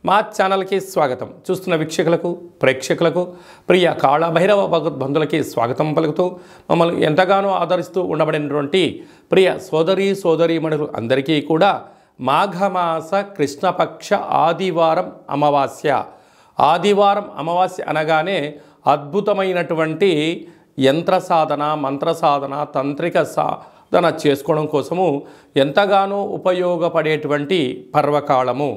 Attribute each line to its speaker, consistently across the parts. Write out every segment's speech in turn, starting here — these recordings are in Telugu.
Speaker 1: మా ఛానల్కి స్వాగతం. చూస్తున్న వీక్షకులకు ప్రేక్షకులకు ప్రియ కాళభైరవ భగవద్బంధులకి స్వాగతం పలుకుతూ మమ్మల్ని ఎంతగానో ఆదరిస్తూ ఉండబడినటువంటి ప్రియ సోదరీమణులు అందరికీ కూడా మాఘమాస కృష్ణపక్ష ఆదివారం అమావాస్య అనగానే అద్భుతమైనటువంటి యంత్ర సాధన, మంత్ర సాధన, తంత్రిక సాధన చేసుకోవడం కోసము ఎంతగానో ఉపయోగపడేటువంటి పర్వకాలము.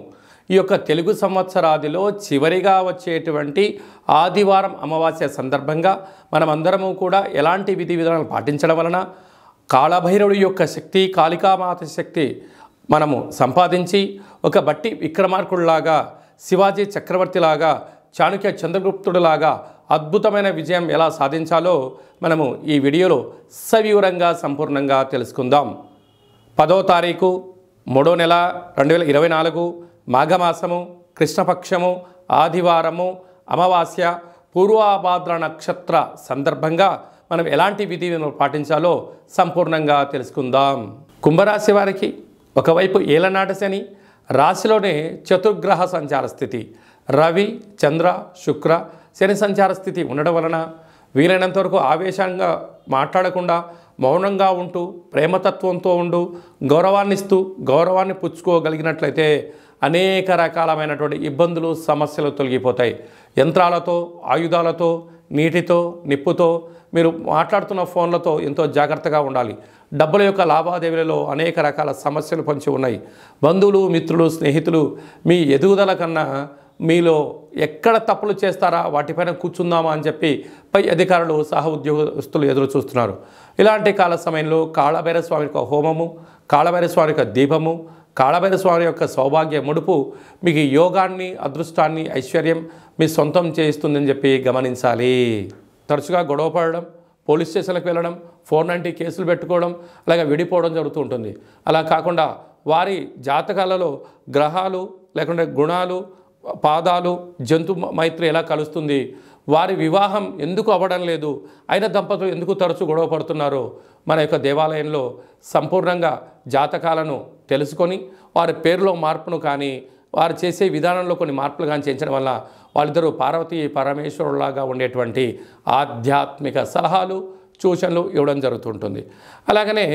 Speaker 1: ఈ యొక్క తెలుగు సంవత్సరాదిలో చివరిగా వచ్చేటువంటి ఆదివారం అమావాస్య సందర్భంగా మనమందరము కూడా ఎలాంటి విధి విధానాలు పాటించడం వలన కాళభైరవుడి యొక్క శక్తి, కాళికామాత శక్తి మనము సంపాదించి ఒక బట్టి విక్రమార్కుడిలాగా, శివాజీ చక్రవర్తిలాగా, చాణక్య చంద్రగుప్తుడిలాగా అద్భుతమైన విజయం ఎలా సాధించాలో మనము ఈ వీడియోలో సవివరంగా సంపూర్ణంగా తెలుసుకుందాం. 10వ తారీఖు 3వ నెల 2024 మాఘమాసము, కృష్ణపక్షము, ఆదివారము, అమావాస్య, పూర్వాభాద్ర నక్షత్ర సందర్భంగా మనం ఎలాంటి విధిని పాటించాలో సంపూర్ణంగా తెలుసుకుందాం. కుంభరాశి వారికి ఒకవైపు ఏలనాటి శని, రాశిలోనే చతుర్గ్రహ సంచార స్థితి, రవి, చంద్ర, శుక్ర, శని సంచార స్థితి ఉండడం వలన వీలైనంత వరకు ఆవేశంగా మాట్లాడకుండా మౌనంగా ఉంటూ ప్రేమతత్వంతో ఉంటూ గౌరవాన్ని పుచ్చుకోగలిగినట్లయితే అనేక రకాలమైనటువంటి ఇబ్బందులు, సమస్యలు తొలగిపోతాయి. యంత్రాలతో, ఆయుధాలతో, నీటితో, నిప్పుతో, మీరు మాట్లాడుతున్న ఫోన్లతో ఎంతో జాగ్రత్తగా ఉండాలి. డబ్బుల యొక్క లావాదేవీలలో అనేక రకాల సమస్యలు పొంచి ఉన్నాయి. బంధువులు, మిత్రులు, స్నేహితులు మీ ఎదుగుదల కన్నా మీలో ఎక్కడ తప్పులు చేస్తారా వాటిపైన కూర్చుందామా అని చెప్పి పై అధికారులు, సహ ఉద్యోగస్తులు ఎదురు చూస్తున్నారు. ఇలాంటి కాల సమయంలో కాళభైరవ స్వామి యొక్క హోమము, కాళభైరవ స్వామి యొక్క దీపము, కాళభైరవ స్వామి యొక్క సౌభాగ్య ముడుపు మీకు యోగాన్ని, అదృష్టాన్ని, ఐశ్వర్యం మీ సొంతం చేయిస్తుందని చెప్పి గమనించాలి. తరచుగా గొడవ పడడం, పోలీస్ స్టేషన్లకు వెళ్ళడం, 490 కేసులు పెట్టుకోవడం, అలాగే విడిపోవడం జరుగుతూ ఉంటుంది. అలా కాకుండా వారి జాతకాలలో గ్రహాలు లేకుంటే గుణాలు, పాదాలు, జంతు మైత్రి ఎలా కలుస్తుంది, వారి వివాహం ఎందుకు అవ్వడం లేదు, అయిన దంపతులు ఎందుకు తరచూ గొడవ పడుతున్నారో మన యొక్క దేవాలయంలో సంపూర్ణంగా జాతకాలను తెలుసుకొని వారి పేరులో మార్పును కానీ, వారు చేసే విధానంలో కొన్ని మార్పులు కానీ చేయించడం వల్ల వాళ్ళిద్దరూ పార్వతీ పరమేశ్వరులాగా ఉండేటువంటి ఆధ్యాత్మిక సలహాలు, సూచనలు ఇవ్వడం జరుగుతుంటుంది. అలాగనే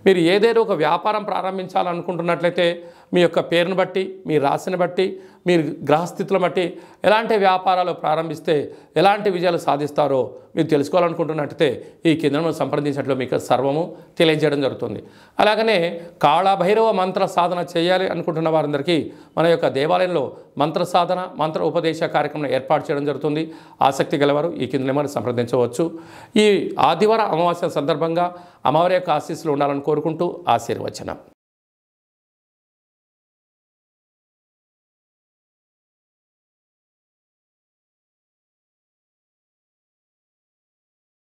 Speaker 1: మీరు ఏదైనా ఒక వ్యాపారం ప్రారంభించాలనుకుంటున్నట్లయితే మీ యొక్క పేరును బట్టి, మీ రాశిని బట్టి, మీరు గ్రహస్థితులను బట్టి ఎలాంటి వ్యాపారాలు ప్రారంభిస్తే ఎలాంటి విజయాలు సాధిస్తారో మీరు తెలుసుకోవాలనుకుంటున్నట్లయితే ఈ కిందను సంప్రదించినట్లు మీకు సర్వము తెలియజేయడం జరుగుతుంది. అలాగనే కాళభైరవ మంత్ర సాధన చేయాలి అనుకుంటున్న వారందరికీ మన యొక్క దేవాలయంలో మంత్ర సాధన, మంత్ర ఉపదేశ కార్యక్రమం ఏర్పాటు చేయడం జరుగుతుంది. ఆసక్తి గలవారు ఈ కింద నెంబర్ సంప్రదించవచ్చు. ఈ ఆదివారం అమావాస్య సందర్భంగా అమ్మవారి యొక్క ఆశీస్సులు ఉండాలని కోరుకుంటూ ఆశీర్వచనం.